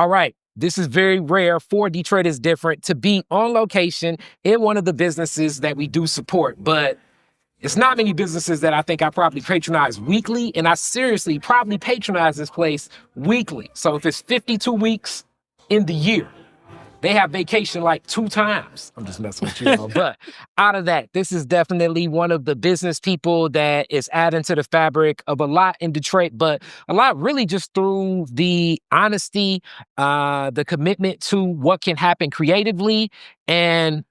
All right. This is very rare for Detroit is Different to be on location in one of the businesses that we do support. But it's not many businesses that I think I probably patronize weekly. And I seriously probably patronize this place weekly. So if it's 52 weeks in the year, they have vacation like 2 times. I'm just messing with you, but out of that, this is definitely one of the business people that is adding to the fabric of a lot in Detroit, but a lot really just through the honesty, the commitment to what can happen creatively. And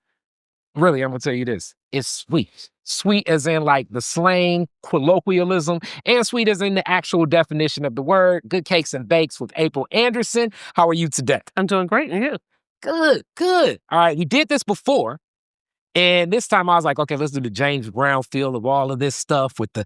really, I'm gonna tell you this, it's sweet. Sweet as in like the slang, colloquialism, and sweet as in the actual definition of the word. Good Cakes and Bakes with April Anderson. How are you today? I'm doing great, and you? Good, good. All right, we did this before, and this time I was like, okay, let's do the James Brown feel of all of this stuff with the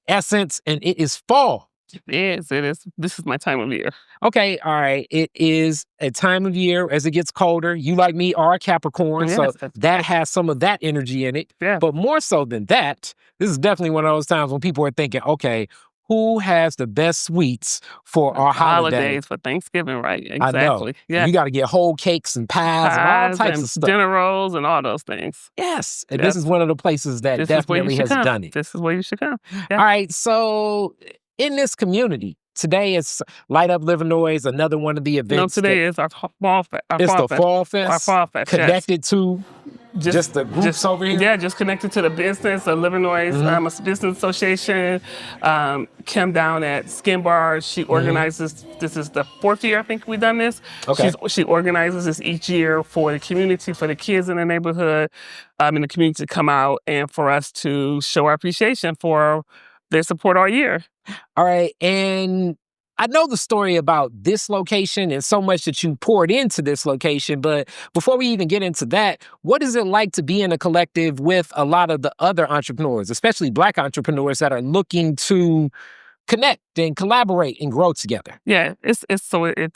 essence, and it is fall. Yes, it is. This is my time of year. Okay, all right. It is a time of year as it gets colder. You, like me, are a Capricorn, Yes, so that's that has some of that energy in it. Yeah. But more so than that, this is definitely one of those times when people are thinking, okay, who has the best sweets for our holiday? Holidays for Thanksgiving, right? I know. Exactly. Yeah. You got to get whole cakes and pies and all Pies types and of stuff. dinner rolls and all those things. Yes. And Yes. this is one of the places that This is where you definitely should has come. done it. This is where you should come. Yeah. All right. So in this community, today is Light Up Livernois, another one of the No, events. today is our fall fest. It's the Fall Fest. Our fall fest. Yes. Connected to just the groups over here? Yeah, just connected to the business, the Livernois a business association. Kim down at Skin Bar, she organizes, this is the 4th year I think we've done this. Okay. She organizes this each year for the community, for the kids in the neighborhood, in the community to come out and for us to show our appreciation for their support all year. All right. And I know the story about this location and so much that you poured into this location, but before we even get into that, what is it like to be in a collective with a lot of the other entrepreneurs, especially Black entrepreneurs that are looking to connect and collaborate and grow together? Yeah, it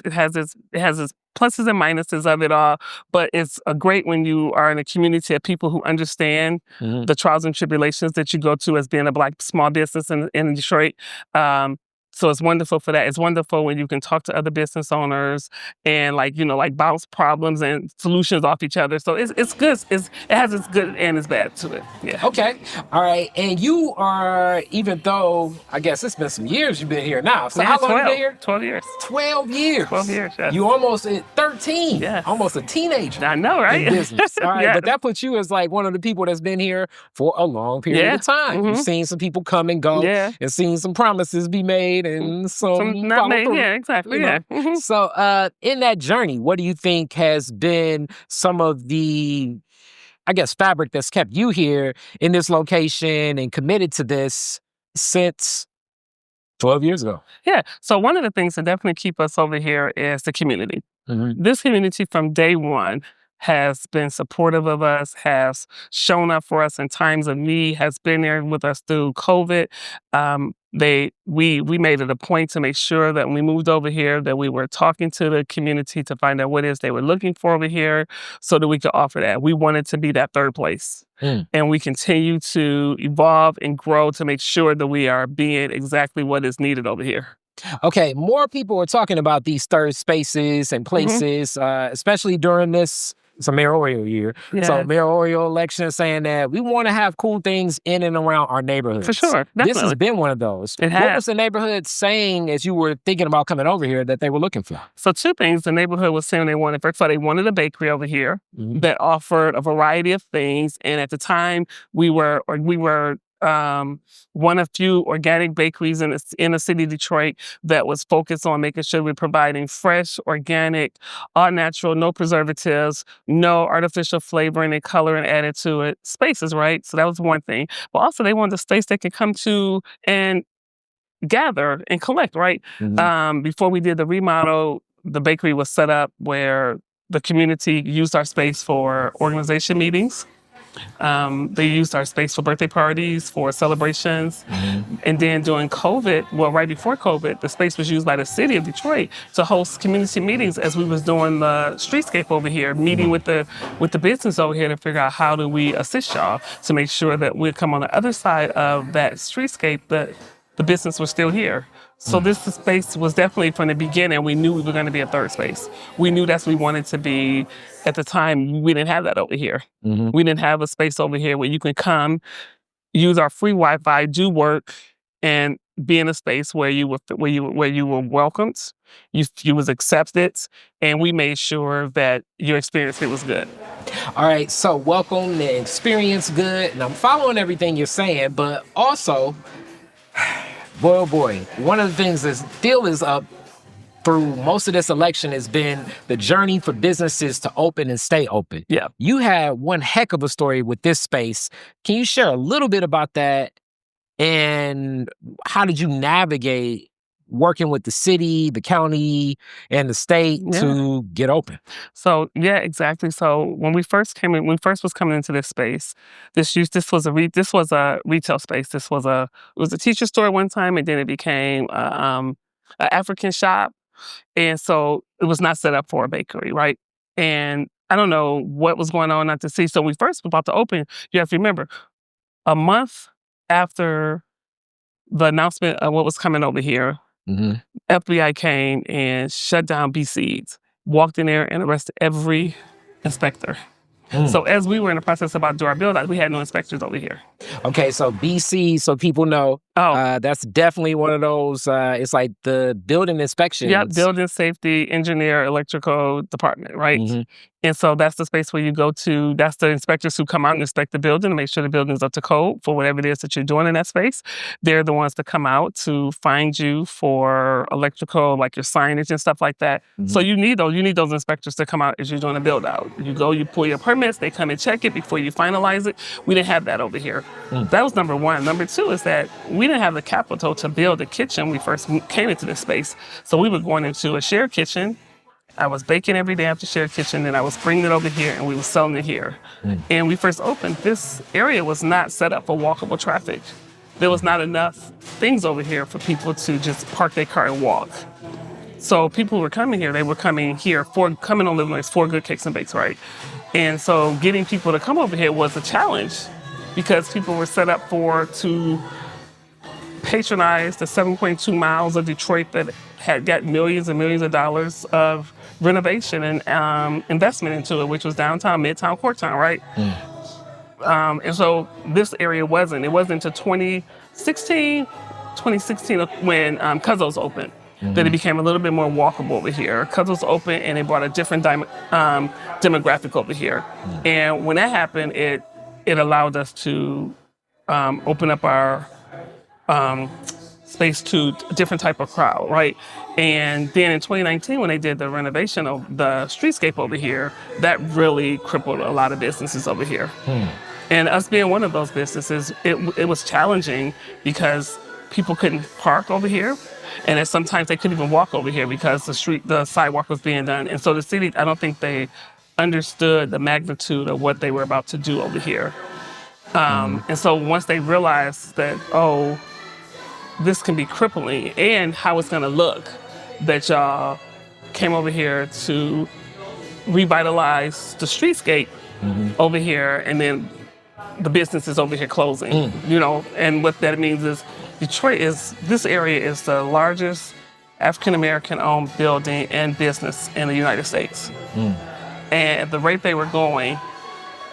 has its pluses and minuses of it all, but it's great when you are in a community of people who understand the trials and tribulations that you go to as being a Black small business in Detroit. So it's wonderful for that. It's wonderful when you can talk to other business owners and bounce problems and solutions off each other. So it's good. It has its good and its bad to it. Yeah. Okay. All right. And you are, even though I guess it's been some years you've been here now. So how long have you been here? 12 years. 12 years. 12 years, yes. You almost at 13. Yes. Almost a teenager. I know, right? In business. All right. Yeah. But that puts you as like one of the people that's been here for a long period of time. You've seen some people come and go and seen some promises be made and some not made. through, Yeah, exactly. you know? So in that journey, what do you think has been some of the, I guess, fabric that's kept you here in this location and committed to this since 12 years ago? Yeah. So one of the things that definitely keep us over here is the community. This community from day one has been supportive of us, has shown up for us in times of need, has been there with us through COVID. We made it a point to make sure that when we moved over here that we were talking to the community to find out what it is they were looking for over here so that we could offer that. We wanted to be that third place. And we continue to evolve and grow to make sure that we are being exactly what is needed over here. Okay, more people are talking about these third spaces and places, especially during this. It's a mayoral year. Yeah. So mayoral election saying that we want to have cool things in and around our neighborhoods. For sure. Definitely. This has been one of those. It has. What was the neighborhood saying as you were thinking about coming over here that they were looking for? So 2 things the neighborhood was saying they wanted. First of all, they wanted a bakery over here that offered a variety of things. And at the time, we were one of few organic bakeries in the city of Detroit that was focused on making sure we're providing fresh, organic, all natural, no preservatives, no artificial flavoring and coloring added to it spaces, right? So that was one thing. But also they wanted a space they could come to and gather and collect, right? Before we did the remodel, the bakery was set up where the community used our space for organization meetings. They used our space for birthday parties, for celebrations. And then during COVID, well, right before COVID, the space was used by the city of Detroit to host community meetings as we was doing the streetscape over here, meeting with the business over here to figure out how do we assist y'all to make sure that we'd come on the other side of that streetscape, but the business was still here. So this space was definitely from the beginning, we knew we were going to be a third space. We knew that's what we wanted to be. At the time, we didn't have that over here. We didn't have a space over here where you can come, use our free Wi-Fi, do work, and be in a space where you were welcomed, you was accepted, and we made sure that your experience it was good. All right, so welcome, the experience good, and I'm following everything you're saying, but also, boy, oh boy, one of the things that still is up through most of this election has been the journey for businesses to open and stay open. Yeah. You had one heck of a story with this space. Can you share a little bit about that? And how did you navigate working with the city, the county, and the state to get open? So yeah, exactly. So when we first was coming into this space, this was a retail space. It was a teacher store one time, and then it became an African shop, and so it was not set up for a bakery, right? And I don't know what was going on at the city. So when we first were about to open, you have to remember, a month after the announcement of what was coming over here, FBI came and shut down BC's, walked in there and arrested every inspector. So as we were in the process about to do our build out, we had no inspectors over here. Okay, so BC, so people know, that's definitely one of those, it's like the building inspections. Yeah, building safety, engineer, electrical department, right? And so that's the space where you go to, that's the inspectors who come out and inspect the building and make sure the building is up to code for whatever it is that you're doing in that space. They're the ones that come out to find you for electrical, like your signage and stuff like that. So you need those inspectors to come out as you're doing a build out. You go, you pull your permits, they come and check it before you finalize it. We didn't have that over here. That was number one. Number two is that we didn't have the capital to build a kitchen when we first came into this space. So we were going into a shared kitchen. I was baking every day after shared kitchen, and I was bringing it over here, and we were selling it here. And we first opened, this area was not set up for walkable traffic. There was not enough things over here for people to just park their car and walk. So people who were coming here, they were coming here coming on Living for Good Cakes and Bakes, right? And so getting people to come over here was a challenge because people were set up to patronize the 7.2 miles of Detroit that had got millions and millions of dollars of renovation and investment into it, which was downtown, midtown, Courtown, right? And so this area wasn't until 2016 when Cuzzo's opened that it became a little bit more walkable over here. Cuzzo's opened and it brought a different demographic over here. And when that happened, it allowed us to open up our space to a different type of crowd, right? And then in 2019, when they did the renovation of the streetscape over here, that really crippled a lot of businesses over here. And us being one of those businesses, it was challenging because people couldn't park over here. And then sometimes they couldn't even walk over here because the sidewalk was being done. And so the city, I don't think they understood the magnitude of what they were about to do over here. And so once they realized that, this can be crippling and how it's gonna look, that y'all came over here to revitalize the streetscape over here, and then the businesses over here closing, and what that means is this area is the largest African-American owned building and business in the United States. And at the rate they were going,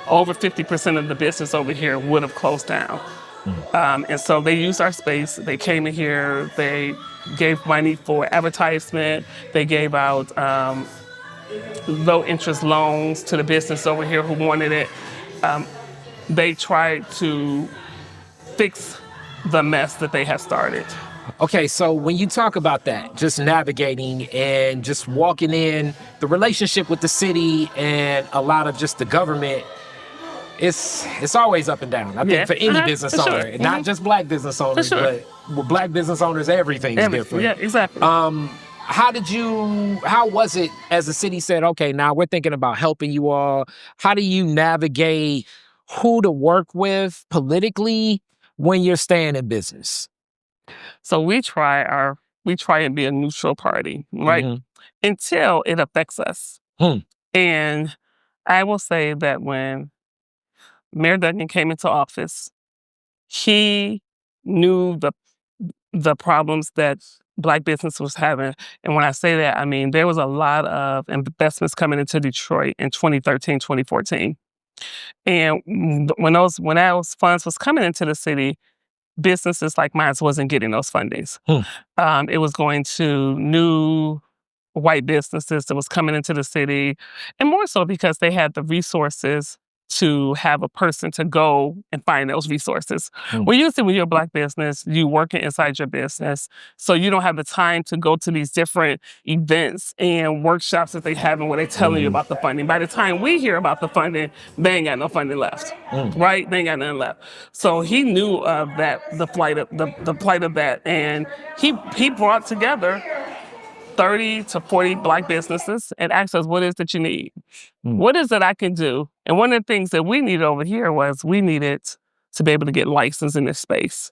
over 50% of the business over here would have closed down. And so they used our space. They came in here. They gave money for advertisement. They gave out low interest loans to the business over here who wanted it. They tried to fix the mess that they had started. Okay, so when you talk about that, just navigating and just walking in, the relationship with the city and a lot of just the government, it's always up and down. I think for any business owner, not just Black business owners, but with Black business owners, everything's different. Yeah, exactly. How was it as the city said, okay, now we're thinking about helping you all? How do you navigate who to work with politically when you're staying in business? So we try and be a neutral party, right? Until it affects us. And I will say that when Mayor Duggan came into office, he knew the problems that Black business was having. And when I say that, I mean, there was a lot of investments coming into Detroit in 2013, 2014. And when those funds was coming into the city, businesses like mine wasn't getting those fundings. It was going to new white businesses that was coming into the city, and more so because they had the resources to have a person to go and find those resources. Well, usually when you're a Black business, you working inside your business, so you don't have the time to go to these different events and workshops that they have and where they telling you about the funding. By the time we hear about the funding, they ain't got no funding left, right? They ain't got nothing left. So he knew of that, the plight of that, and he brought together 30 to 40 Black businesses and asked us, what is that you need? What is it I can do? And one of the things that we needed over here was we needed to be able to get licensed in this space.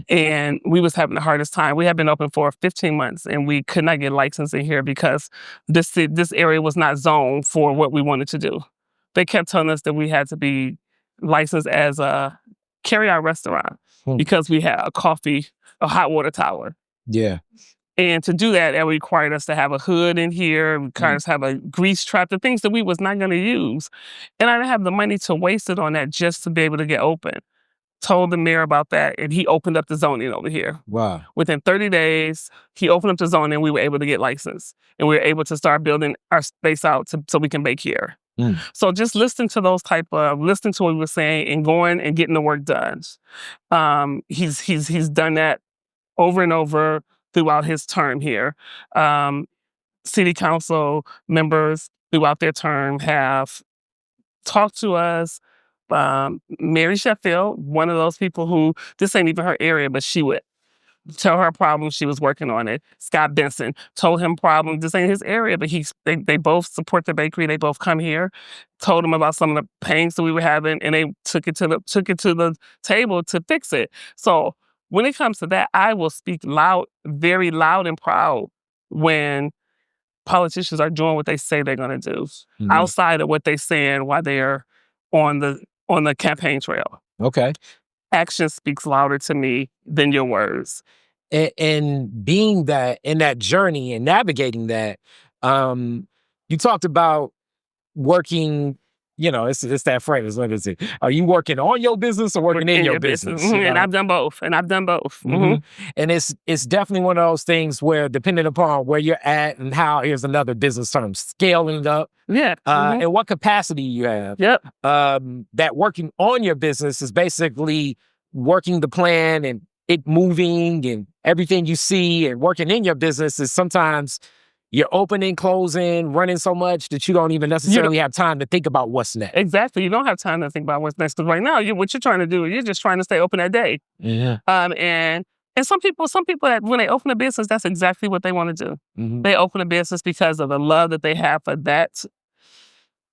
And we was having the hardest time. We had been open for 15 months and we could not get licensed in here because this area was not zoned for what we wanted to do. They kept telling us that we had to be licensed as a carry-out restaurant because we had a hot water tower. Yeah. And to do that, it required us to have a hood in here, required us to have a grease trap, the things that we was not going to use. And I didn't have the money to waste it on that just to be able to get open. Told the mayor about that, and he opened up the zoning over here. Wow. Within 30 days, he opened up the zoning, and we were able to get licensed. And we were able to start building our space out so we can bake here. So just listening to listening to what we were saying and going and getting the work done. He's done that over and over throughout his term here. City council members throughout their term have talked to us. Mary Sheffield, one of those people who, this ain't even her area, but she would tell her problems, she was working on it. Scott Benson told him problems, this ain't his area, but they both support the bakery, they both come here, told him about some of the pains that we were having, and they took it to the table to fix it. So when it comes to that, I will speak loud, very loud and proud when politicians are doing what they say they're going to do, outside of what they're saying while they're on the campaign trail. Okay. Action speaks louder to me than your words. And being that in that journey and navigating that, you talked about working. It's that phrase. What is it? Are you working on your business or working in your business? And I've done both. And it's definitely one of those things where, depending upon where you're at and how, here's another business term, scaling it up. Yeah. And what capacity you have. Yep. That working on your business is basically working the plan and it moving and everything you see, and working in your business is sometimes you're opening, closing, running so much that you don't even necessarily have time to think about what's next. Exactly. You don't have time to think about what's next. Because right now, what you're trying to do, you're just trying to stay open that day. Yeah. And some people that when they open a business, that's exactly what they want to do. They open a business because of the love that they have for that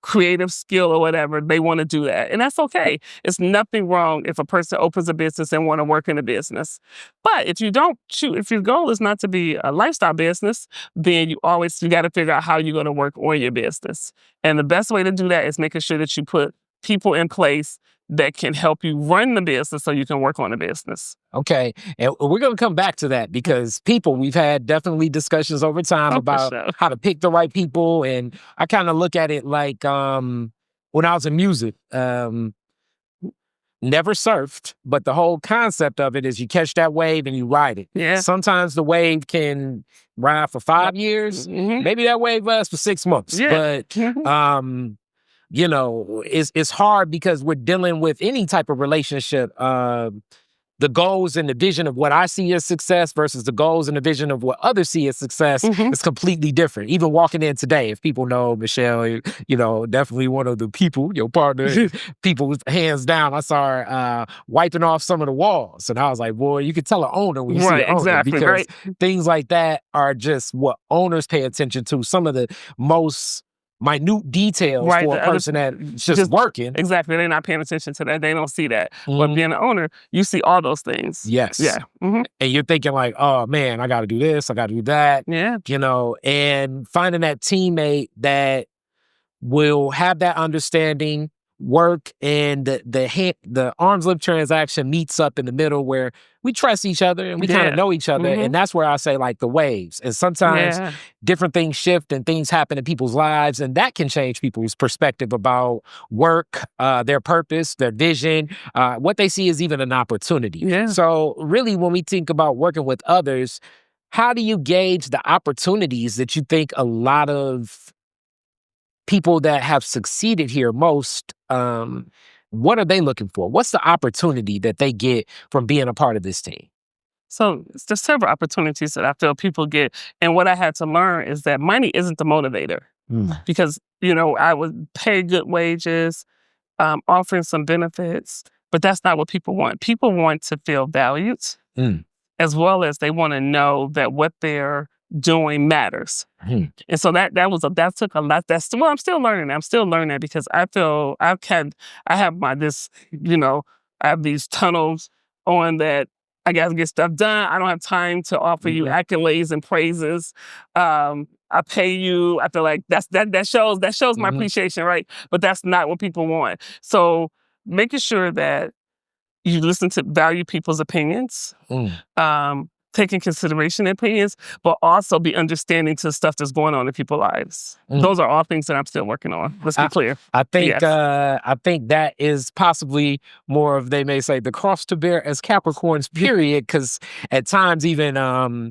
creative skill or whatever. They want to do that. And that's okay. It's nothing wrong if a person opens a business and want to work in a business. But if your goal is not to be a lifestyle business, then you got to figure out how you're going to work on your business. And the best way to do that is making sure that you put people in place that can help you run the business so you can work on the business. Okay. And we're going to come back to that because we've had definitely discussions over time about how to pick the right people. And I kind of look at it like when I was in music, never surfed, but the whole concept of it is you catch that wave and you ride it. Yeah. Sometimes the wave can ride for 5 years. Maybe that wave lasts for 6 months. Yeah. But it's hard because we're dealing with any type of relationship. The goals and the vision of what I see as success versus the goals and the vision of what others see as success is completely different. Even walking in today, if people know Michelle, definitely one of the people, your partner, people hands down. I saw her wiping off some of the walls. And I was like, boy, you can tell an owner when you see an owner. Exactly, because things like that are just what owners pay attention to. Some of the most minute details for a person that's just working. Exactly. They're not paying attention to that. They don't see that. But being an owner, you see all those things. Yes. Yeah. And you're thinking like, oh man, I got to do this. I got to do that. Yeah. And finding that teammate that will have that understanding, work and the arm's length transaction meets up in the middle where we trust each other and we kind of Yeah. know each other. Mhm. And that's where I say like the waves. And sometimes Yeah. different things shift and things happen in people's lives, and that can change people's perspective about work, their purpose, their vision, what they see as even an opportunity. Yeah. So really, when we think about working with others, how do you gauge the opportunities that you think a lot of people that have succeeded here most, what are they looking for? What's the opportunity that they get from being a part of this team? So there's several opportunities that I feel people get. And what I had to learn is that money isn't the motivator Mm, because, I would pay good wages, offering some benefits, but that's not what people want. People want to feel valued mm, as well as they want to know that what they're doing matters. mm, And so that took a lot. I'm still learning. I'm still learning that because I feel I have I have these tunnels on that I got to get stuff done. I don't have time to offer you mhm, accolades and praises. I pay you. I feel like that shows my mhm, appreciation, right? But that's not what people want. So making sure that you listen to value people's opinions, mm, take in consideration their opinions, but also be understanding to stuff that's going on in people's lives. mm. Those are all things that I'm still working on. Let's be I, clear. Yes. I think that is possibly more of, they may say, the cross to bear as Capricorns, period. Because at times, even I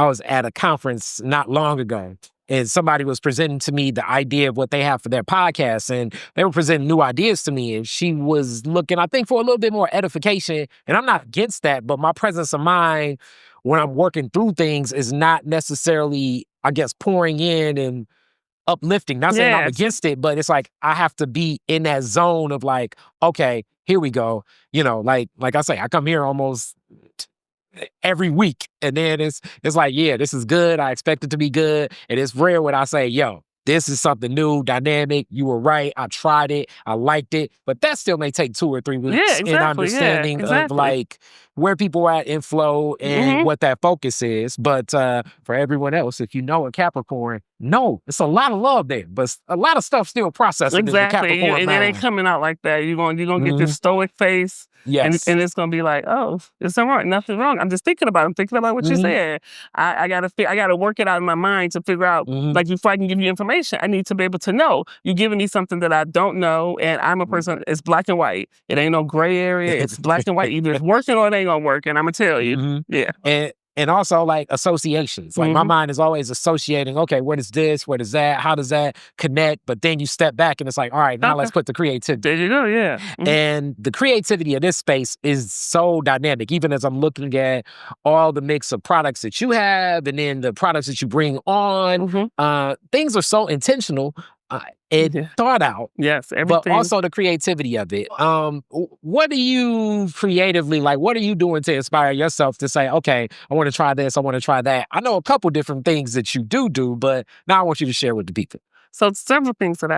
was at a conference not long ago, and somebody was presenting to me the idea of what they have for their podcast, and they were presenting new ideas to me, and she was looking, I think, for a little bit more edification. And I'm not against that, but my presence of mind when I'm working through things is not necessarily, I guess, pouring in and uplifting. Not saying I'm Yes. against it, but it's like I have to be in that zone of like, okay, here we go. Like I say, I come here almost every week, and then it's like, yeah, this is good. I expect it to be good, and it's rare when I say, yo, this is something new, dynamic. You were right. I tried it. I liked it, but that still may take 2 or 3 Yeah, weeks in exactly. Yeah, understanding of exactly. like where people are at in flow and Hmm. what that focus is. But for everyone else, if you know a Capricorn, no, it's a lot of love there, but a lot of stuff still processing in the Exactly. Capricorn And it ain't mind. coming out like that. You're gonna get this Mhm. stoic face. And, Yes. and it's gonna be like, oh, it's not wrong, nothing wrong. I'm just thinking about it. I'm thinking about what you Hmm. said. I gotta work it out in my mind to figure out, Hmm. like, before I can give you information, I need to be able to know. You're giving me something that I don't know, and I'm a person, it's black and white. It ain't no gray area, it's black and white. Either it's working or it ain't gonna work, and I'm gonna tell you. Hmm. Yeah. And also like associations. Like my Hmm. mind is always associating, okay, what is this? What is that? How does that connect? But then you step back and it's like, all right, now Okay. let's put the creativity. There you go, yeah. And the creativity of this space is so dynamic. Even as I'm looking at all the mix of products that you have and then the products that you bring on, Hmm. things are so intentional and Yeah. thought out, Yes, but everything. also the creativity of it. What are you creatively, like, what are you doing to inspire yourself to say, okay, I want to try this, I want to try that? I know a couple different things that you do, but now I want you to share with the people. So several things that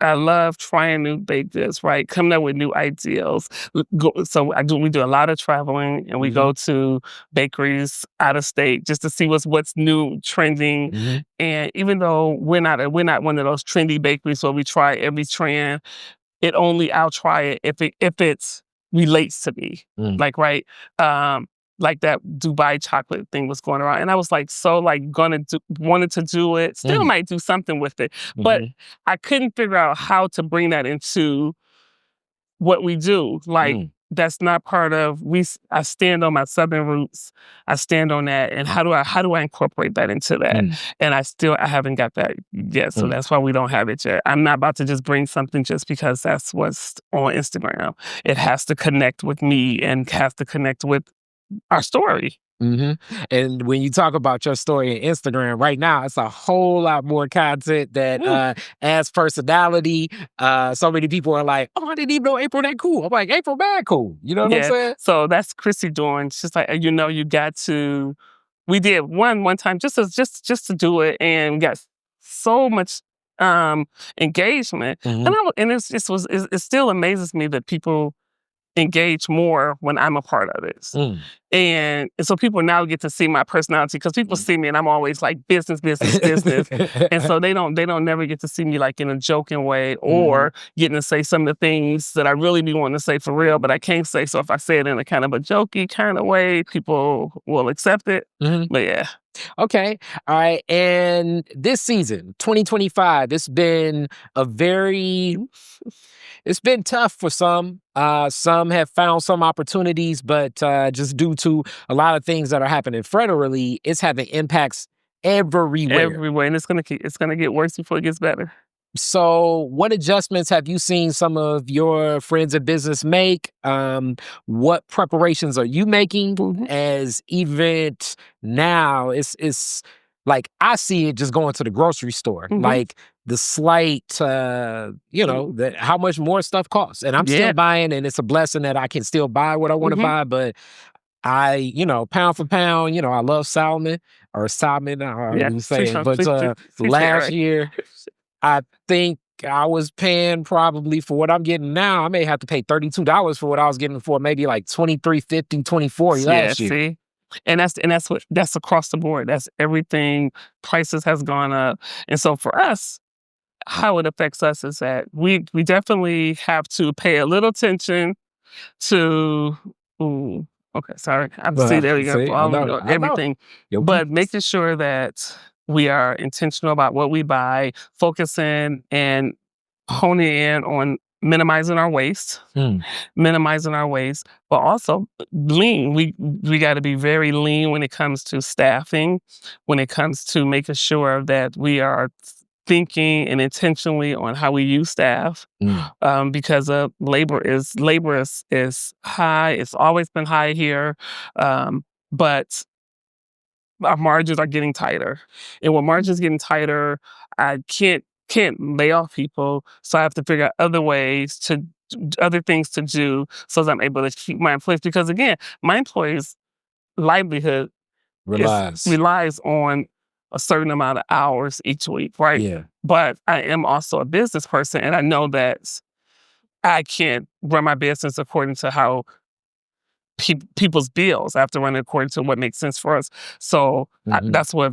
I love trying new baked goods, right? Coming up with new ideas. We do a lot of traveling, and we Hmm. go to bakeries out of state just to see what's new, trending. Hmm. And even though we're not one of those trendy bakeries where we try every trend, I'll try it if it's relates to me. Mm. Like, right, um, like that Dubai chocolate thing was going around, and I was like so like wanted to do it. Still Mm. might do something with it, but Mhm. I couldn't figure out how to bring that into what we do. Like, Mm. that's not part of I stand on my Southern roots. I stand on that, and how do I incorporate that into that? Mm. And I haven't got that yet, so Mm. that's why we don't have it yet. I'm not about to just bring something just because that's what's on Instagram. It has to connect with me and has to connect with our story. Hmm. And when you talk about your story on Instagram right now, it's a whole lot more content that Woo. adds personality. So many people are like, "Oh, I didn't even know April that cool." I'm like, "April mad cool." You know what I'm Yeah. saying? So that's Chrissy doing. She's like, you got to. We did one time just to do it, and we got so much engagement. Hmm. And it's just it still amazes me that people engage more when I'm a part of it. Mm. And so people now get to see my personality because people see me and I'm always like business, business, business. And so they don't never get to see me like in a joking way or getting to say some of the things that I really be wanting to say for real, but I can't say. So if I say it in a kind of a jokey kind of way, people will accept it. But yeah. Okay. All right. And this season, 2025, it's been tough for some. Some have found some opportunities, but just due to a lot of things that are happening federally, it's having impacts everywhere. Everywhere. And it's gonna get worse before it gets better. So what adjustments have you seen some of your friends in business make? What preparations are you making as event now? It's like I see it just going to the grocery store, like the slight, how much more stuff costs. And I'm still buying, and it's a blessing that I can still buy what I want to buy. But pound for pound, I love salmon, however you say it. But last year, I think I was paying probably for what I'm getting now. I may have to pay $32 for what I was getting for maybe like $23.50, $24 last year. See? And that's across the board. That's everything. Prices has gone up. And so for us, how it affects us is that we definitely have to pay a little attention to okay, sorry. See, there you go. Everything. But making sure that we are intentional about what we buy, focusing and honing in on minimizing our waste, but also lean. We got to be very lean when it comes to staffing, when it comes to making sure that we are thinking and intentionally on how we use staff, because labor is high. It's always been high here, but our margins are getting tighter. And when margins getting tighter, I can't lay off people, so I have to figure out other things to do so that I'm able to keep my employees. Because again, my employees' livelihood relies on a certain amount of hours each week, right? Yeah. But I am also a business person, and I know that I can't run my business according to how people's bills. I have to run it according to what makes sense for us. So that's what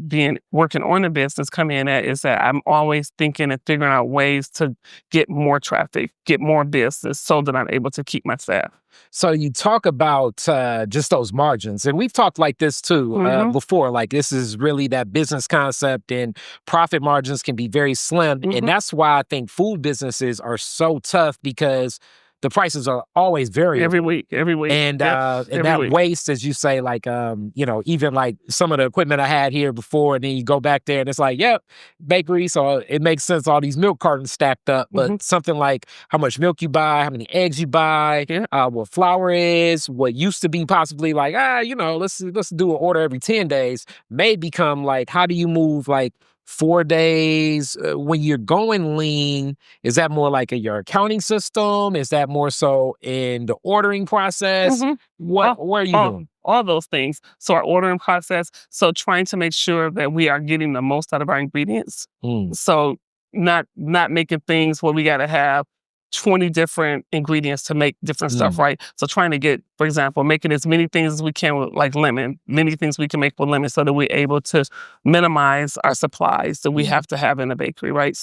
working on the business come in at, is that I'm always thinking and figuring out ways to get more traffic, get more business so that I'm able to keep my staff. So you talk about just those margins, and we've talked like this too before. Like this is really that business concept, and profit margins can be very slim, and that's why I think food businesses are so tough, because the prices are always variable. Every week. And that waste, as you say, like, even like some of the equipment I had here before, and then you go back there and it's like, yep, bakery. So it makes sense, all these milk cartons stacked up. But something like how much milk you buy, how many eggs you buy, what flour is, what used to be possibly like, let's do an order every 10 days, may become like, how do you move like 4 days when you're going lean? Is that more like your accounting system? Is that more so in the ordering process? Where are you doing? All those things. So our ordering process. So trying to make sure that we are getting the most out of our ingredients. So not making things where we got to have 20 different ingredients to make different stuff, right? So trying to get, for example, making as many things as we can with like lemon, many things we can make with lemon, so that we're able to minimize our supplies that we have to have in the bakery, right?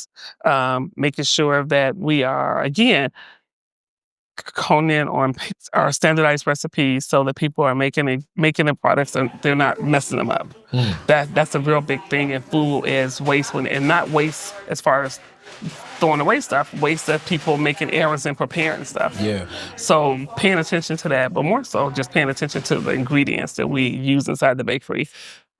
Making sure that we are, again, hone in on our standardized recipes so that people are making the products and they're not messing them up. That's a real big thing in food, is waste, and not waste as far as throwing away stuff, waste of people making errors in preparing stuff. Yeah. So paying attention to that, but more so just paying attention to the ingredients that we use inside the bakery.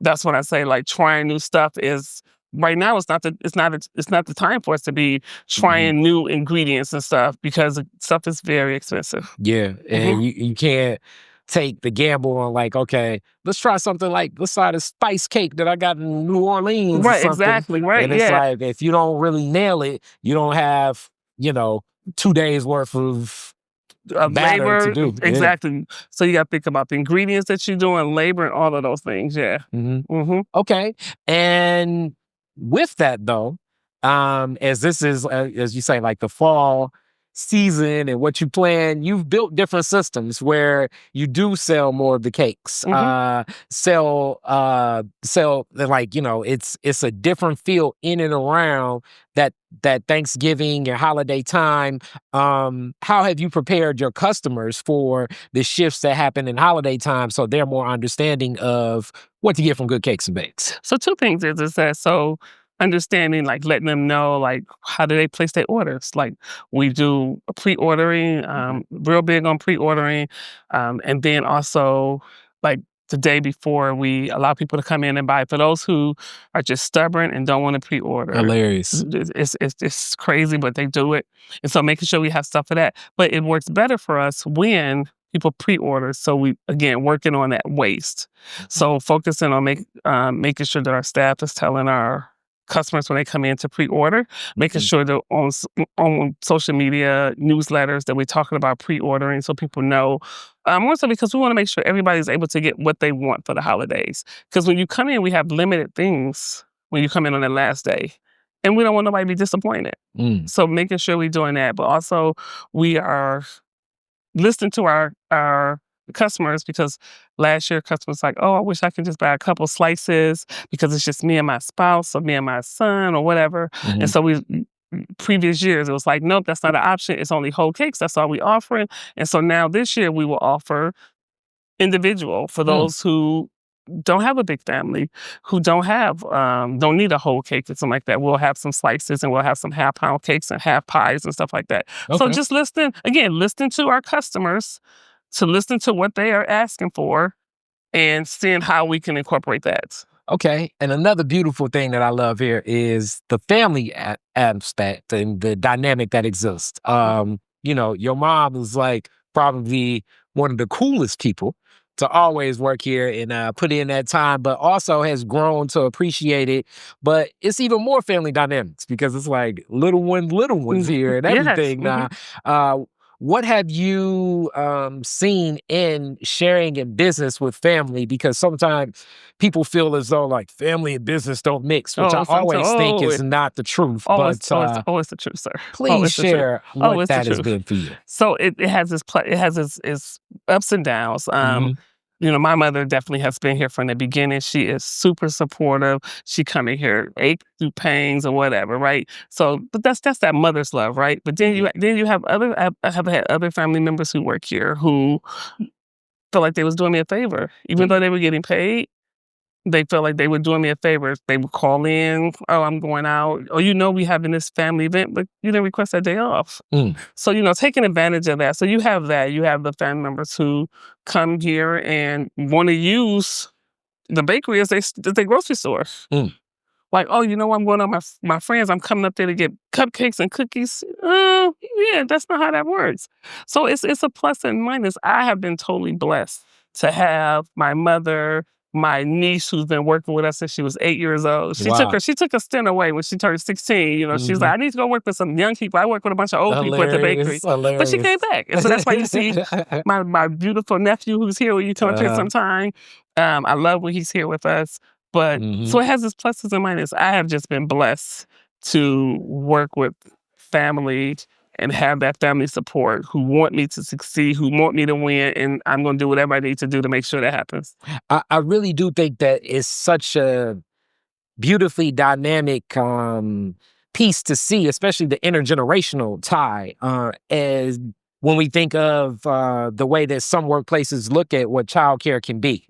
That's when I say, like, trying new stuff is, right now it's not the time for us to be trying new ingredients and stuff, because stuff is very expensive. Yeah. And you can't take the gamble on like, okay, let's try something like, let's try the spice cake that I got in New Orleans. Right, or something. exactly, right. And it's like, if you don't really nail it, you don't have, 2 days worth of labor to do. Exactly. So you got to think about the ingredients that you're doing, labor, and all of those things. Yeah. Okay. And with that though, as this is, as you say, like the fall season and what you plan, you've built different systems where you do sell more of the cakes, sell like, it's a different feel in and around that Thanksgiving and holiday time. How have you prepared your customers for the shifts that happen in holiday time so they're more understanding of what to get from Good Cakes and Bakes? So two things is that so understanding, like letting them know like how do they place their orders. Like we do pre-ordering, real big on pre-ordering, and then also like the day before we allow people to come in and buy. For those who are just stubborn and don't want to pre-order, Hilarious. it's crazy, but they do it. And so making sure we have stuff for that. But it works better for us when people pre-order. So we again working on that waste. So focusing on making sure that our staff is telling our customers when they come in to pre-order, making sure that on social media newsletters that we're talking about pre-ordering so people know. More so because we want to make sure everybody's able to get what they want for the holidays. Because when you come in, we have limited things when you come in on the last day. And we don't want nobody to be disappointed. So making sure we're doing that. But also we are listening to our customers, because last year customers like, oh, I wish I could just buy a couple slices because it's just me and my spouse or me and my son or whatever. And so previous years it was like, nope, that's not an option. It's only whole cakes. That's all we offering. And so now this year we will offer individual for those who don't have a big family, who don't need a whole cake or something like that. We'll have some slices and we'll have some half-pound cakes and half pies and stuff like that. So just listen to our customers, to listen to what they are asking for and seeing how we can incorporate that. Okay. And another beautiful thing that I love here is the family aspect and the dynamic that exists. Your mom is like probably one of the coolest people to always work here and put in that time, but also has grown to appreciate it. But it's even more family dynamics because it's like little ones here and everything. Now, what have you seen in sharing in business with family? Because sometimes people feel as though like family and business don't mix, which I always think is not the truth. It's the truth, sir. Please share what that has been for you. So it has its ups and downs. My mother definitely has been here from the beginning. She is super supportive. She come in here, ache through pains or whatever, right? So, but that's that mother's love, right? But then you have I have had other family members who work here who felt like they was doing me a favor, even though they were getting paid. They felt like they were doing me a favor. They would call in, oh, I'm going out. Or, we having this family event, but you didn't request that day off. So, taking advantage of that. So you have that. You have the family members who come here and want to use the bakery as their grocery store. Like, oh, I'm going on my friends. I'm coming up there to get cupcakes and cookies. Yeah, that's not how that works. So it's a plus and minus. I have been totally blessed to have my mother, my niece who's been working with us since she was 8 years old. She took a stint away when she turned 16. She's like, I need to go work with some young people. I work with a bunch of old people at the bakery. But she came back. And so that's why you see my beautiful nephew who's here when you come up here sometime. I love when he's here with us. But so it has its pluses and minuses. I have just been blessed to work with family and have that family support who want me to succeed, who want me to win, and I'm going to do whatever I need to do to make sure that happens. I really do think that it's such a beautifully dynamic piece to see, especially the intergenerational tie, as when we think of the way that some workplaces look at what childcare can be.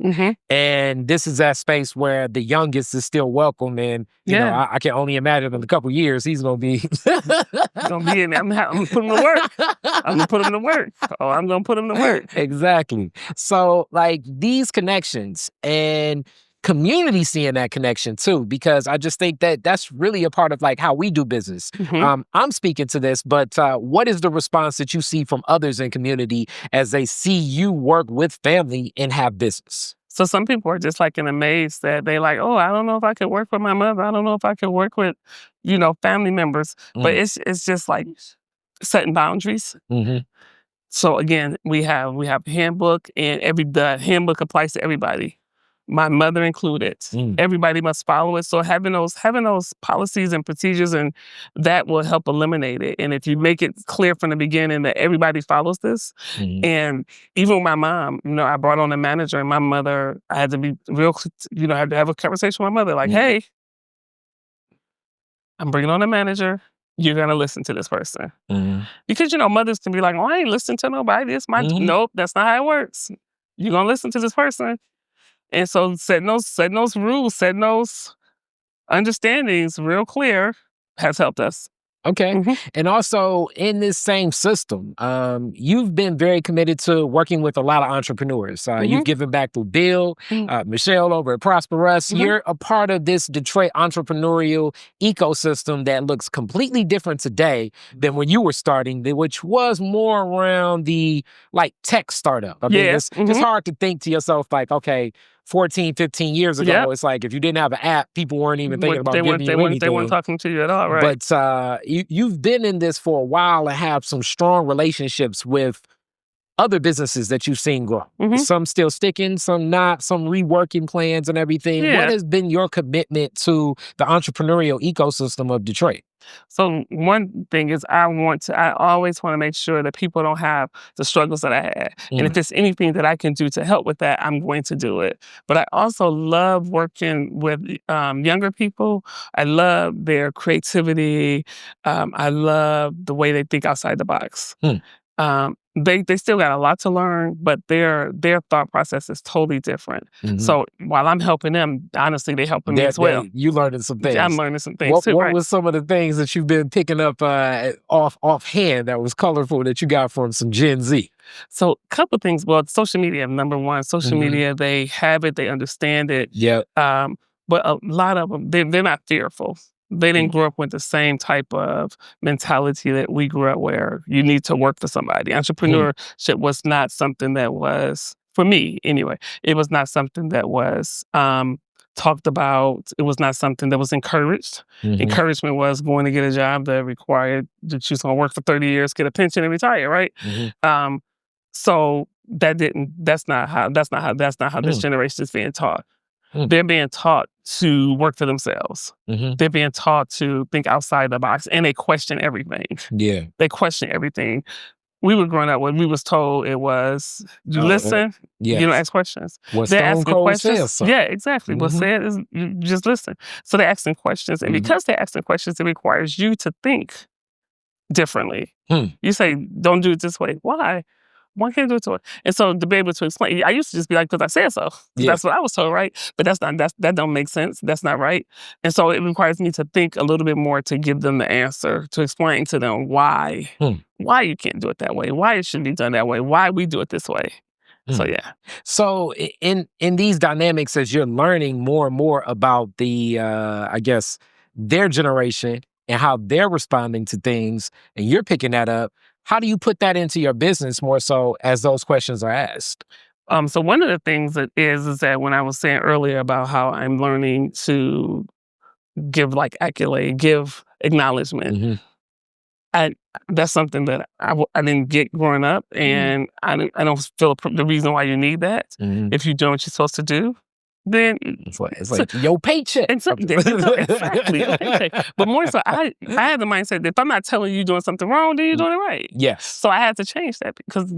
And this is that space where the youngest is still welcome. And, I can only imagine in a couple of years, he's going to be... going to be in there. I'm going to put him to work. I'm going to put him to work. Oh, I'm going to put him to work. Exactly. So, like, these connections and community seeing that connection too, because I just think that that's really a part of like how we do business. I'm speaking to this, but what is the response that you see from others in community as they see you work with family and have business? So some people are just like in a maze that they like, oh, I don't know if I could work with my mother. I don't know if I could work with, family members. But it's just like setting boundaries. So again, we have a handbook, and the handbook applies to everybody. my mother included. Everybody must follow it. So having those policies and procedures, and that will help eliminate it. And if you make it clear from the beginning that everybody follows this, and even with my mom, I brought on a manager, and my mother, I had to be real, I had to have a conversation with my mother, like, hey, I'm bringing on a manager. You're gonna listen to this person. Because mothers can be like, oh, I ain't listening to nobody. It's my nope, that's not how it works. You're gonna listen to this person. And so setting those rules, setting those understandings real clear has helped us. Okay. And also in this same system, you've been very committed to working with a lot of entrepreneurs. You've given back to Bill, Michelle over at Prosper Us. You're a part of this Detroit entrepreneurial ecosystem that looks completely different today than when you were starting, which was more around the tech startup. I mean, it's hard to think to yourself like, okay, 14, 15 years ago, it's like if you didn't have an app, people weren't even thinking about giving you anything. They weren't talking to you at all, right? But you've been in this for a while and have some strong relationships with other businesses that you've seen grow. Some still sticking, some not, some reworking plans and everything. What has been your commitment to the entrepreneurial ecosystem of Detroit? So one thing is I always want to make sure that people don't have the struggles that I had. And if there's anything that I can do to help with that, I'm going to do it. But I also love working with younger people. I love their creativity. I love the way they think outside the box. They still got a lot to learn, but their thought process is totally different. So while I'm helping them, honestly, they're helping me as well. You learning some things. I'm learning some things too. What was some of the things that you've been picking up offhand that was colorful that you got from some Gen Z? So a couple things. Well, social media, number one. Social media, they have it, they understand it. But a lot of them, they're not fearful. They didn't grow up with the same type of mentality that we grew up where you need to work for somebody. Entrepreneurship was not something that was, for me anyway, it was not something that was talked about. It was not something that was encouraged. Encouragement was going to get a job that required that you're going to work for 30 years, get a pension and retire, right? So that's not how this generation is being taught. They're being taught to work for themselves. They're being taught to think outside the box, and they question everything. They question everything. We were growing up when we was told it was you listen, you don't ask questions. They're asking questions. Yeah, exactly. What's said is you just listen. So they're asking questions, and because they're asking questions, it requires you to think differently. You say, "Don't do it this way." Why? Why can't I do it to her? And so to be able to explain, I used to just be like, because I said so. That's what I was told, right? But that don't make sense. That's not right. And so it requires me to think a little bit more to give them the answer, to explain to them why you can't do it that way, why it shouldn't be done that way, why we do it this way. So yeah. So in these dynamics, as you're learning more and more about the, I guess, their generation and how they're responding to things, and you're picking that up, how do you put that into your business more so as those questions are asked? So one of the things that is that when I was saying earlier about how I'm learning to give accolade, give acknowledgement, that's something that I didn't get growing up, and I don't feel the reason why you need that. If you're doing what you're supposed to do, then it's like your paycheck. Exactly. But more so, I had the mindset that if I'm not telling you doing something wrong, then you're doing it right. Yes. So I had to change that because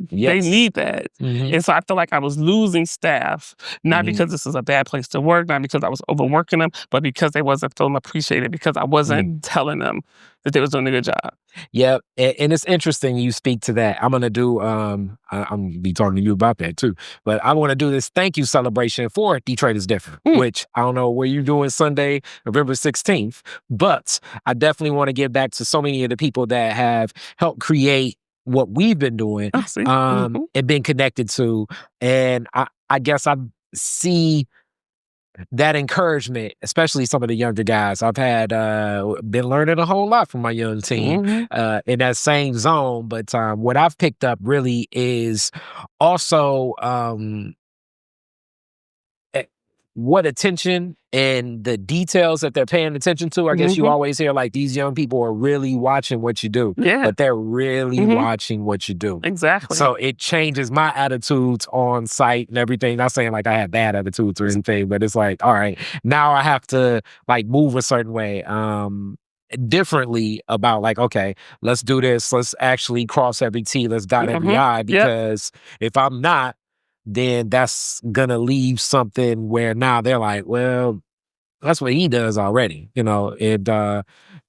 they need that. And so I feel like I was losing staff, not because this is a bad place to work, not because I was overworking them, but because they wasn't feeling appreciated, because I wasn't telling them that they was doing a good job. Yeah, and it's interesting you speak to that. I'm gonna do I'm gonna be talking to you about that too. But I want to do this thank you celebration for Detroit is Different, which I don't know where you're doing Sunday, November 16th, but I definitely want to give back to so many of the people that have helped create what we've been doing and been connected to. And I guess I see that encouragement, especially some of the younger guys. I've had been learning a whole lot from my young team in that same zone. But what I've picked up really is also what attention and the details that they're paying attention to. I guess you always hear like these young people are really watching what you do, but they're really watching what you do. Exactly. So it changes my attitudes on site and everything. Not saying like I have bad attitudes or anything, but it's like, all right, now I have to like move a certain way. Differently about like, okay, let's do this. Let's actually cross every T. Let's dot every I, because if I'm not, then that's gonna leave something where now they're like, well, that's what he does already, and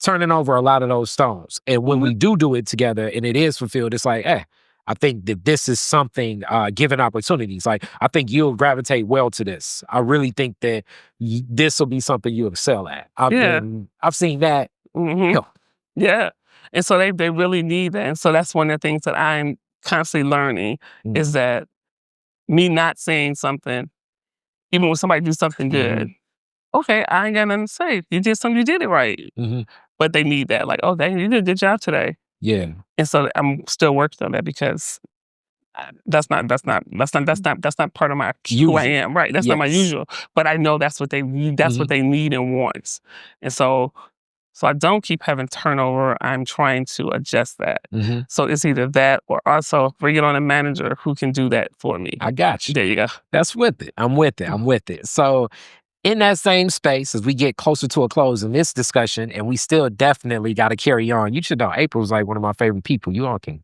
turning over a lot of those stones. And when we do it together and it is fulfilled, it's like, hey, I think that this is something, given opportunities, like I think you'll gravitate well to this. I really think that this will be something you excel at. I've seen that. Yeah. And so they really need that. And so that's one of the things that I'm constantly learning is that me not saying something, even when somebody do something good, okay, I ain't got nothing to say. You did something, you did it right. But they need that. Like, oh, dang, you did a good job today. Yeah. And so I'm still working on that because that's not part of my who I am. Right. That's not my usual. But I know that's what they need. That's what they need and want. And so I don't keep having turnover. I'm trying to adjust that. So it's either that or also bring it on a manager who can do that for me. I got you. There you go. That's with it. I'm with it. So in that same space, as we get closer to a close in this discussion, and we still definitely got to carry on. You should know April's like one of my favorite people. You all can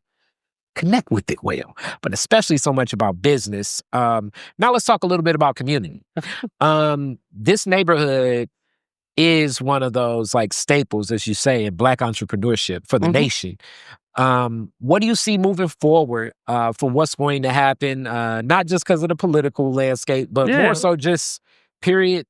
connect with it well, but especially so much about business. Now let's talk a little bit about community. This neighborhood is one of those like staples, as you say, in Black entrepreneurship for the nation. What do you see moving forward for what's going to happen? Not just because of the political landscape, but more so just period.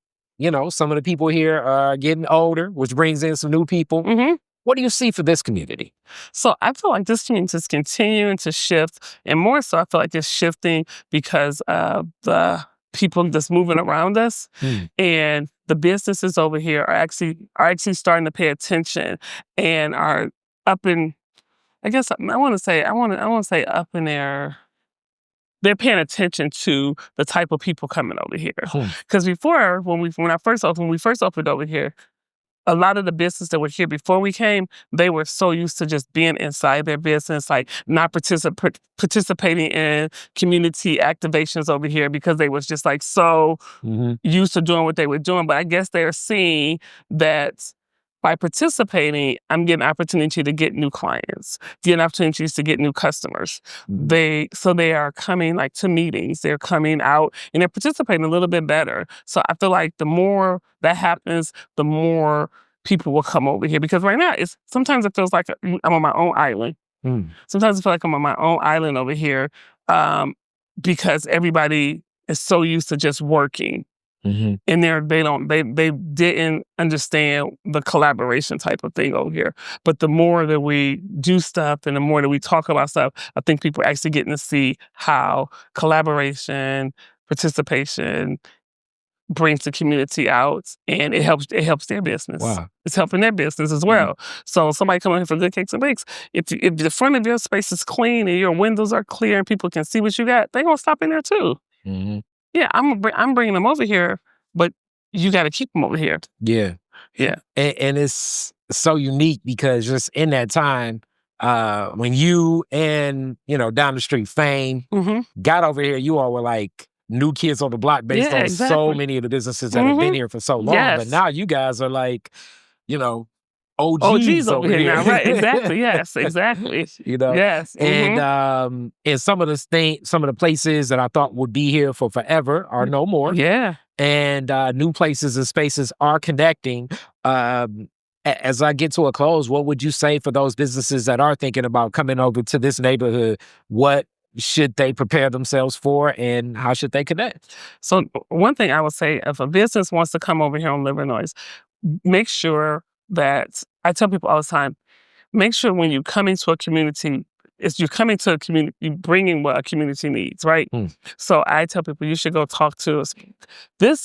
Some of the people here are getting older, which brings in some new people. What do you see for this community? So I feel like this community is continuing to shift, and more so I feel like it's shifting because of the people that's moving around us, and the businesses over here are actually starting to pay attention and are up in. I guess I want to say up in there. They're paying attention to the type of people coming over here. Because before, when we first opened over here, a lot of the business that were here before we came, they were so used to just being inside their business, like not participating in community activations over here because they was just like so used to doing what they were doing. But I guess they're seeing that by participating, I'm getting opportunity to get new clients, getting opportunities to get new customers. They are coming like to meetings, they're coming out and they're participating a little bit better. So I feel like the more that happens, the more people will come over here. Because right now, sometimes it feels like I'm on my own island. Sometimes I feel like I'm on my own island over here because everybody is so used to just working. And they didn't understand the collaboration type of thing over here. But the more that we do stuff and the more that we talk about stuff, I think people are actually getting to see how collaboration, participation brings the community out, and it helps their business. Wow. It's helping their business as well. So somebody coming here for Good Cakes and Bakes, if the front of your space is clean and your windows are clear and people can see what you got, they're gonna stop in there too. Yeah, I'm bringing them over here, but you got to keep them over here. Yeah. And it's so unique because just in that time, when you and down the street Fame got over here, you all were like new kids on the block based on so many of the businesses that have been here for so long. But now you guys are like, OGs over here now, right? Exactly. Yes. Exactly. Yes. And some of the places that I thought would be here for forever are no more. Yeah. And new places and spaces are connecting. As I get to a close, what would you say for those businesses that are thinking about coming over to this neighborhood? What should they prepare themselves for, and how should they connect? So one thing I would say, if a business wants to come over here on Livernois, make sure that, I tell people all the time, make sure when you come into a community, you're coming to a community, you're bringing what a community needs, right? So I tell people you should go talk to us.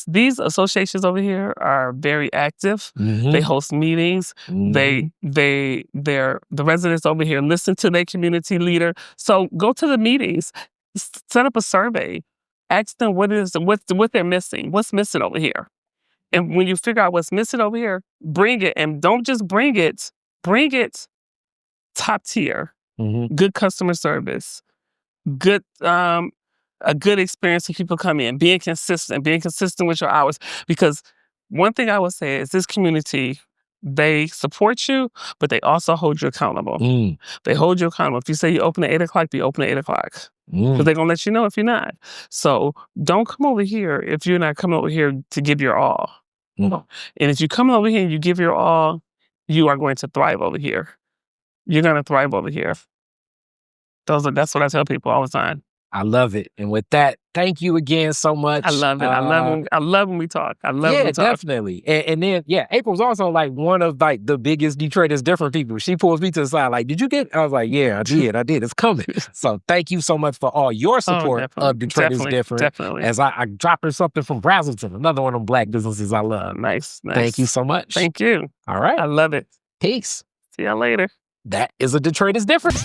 These associations over here are very active. They host meetings. The residents over here listen to their community leader. So go to the meetings, set up a survey. Ask them what they're missing. What's missing over here? And when you figure out what's missing over here, bring it. And don't just bring it top tier, good customer service, good a good experience when people come in, being consistent with your hours. Because one thing I would say is this community, they support you, but they also hold you accountable. They hold you accountable. If you say you open at 8 o'clock, be open at 8 o'clock. Because they're going to let you know if you're not. So don't come over here if you're not coming over here to give your all. And if you come over here and you give your all, you are going to thrive over here. You're going to thrive over here. That's what I tell people all the time. I love it. And with that, thank you again so much. I love it. I love when we talk. I love when we talk. Definitely. And then, April's also like one of like the biggest Detroit is different people. She pulls me to the side like, did you get? I was like, yeah, I did. It's coming. So thank you so much for all your support of Detroit is different. Definitely. As I drop her something from Brazelton, another one of them Black businesses I love. Nice. Thank you so much. Thank you. All right. I love it. Peace. See y'all later. That is a Detroit is different.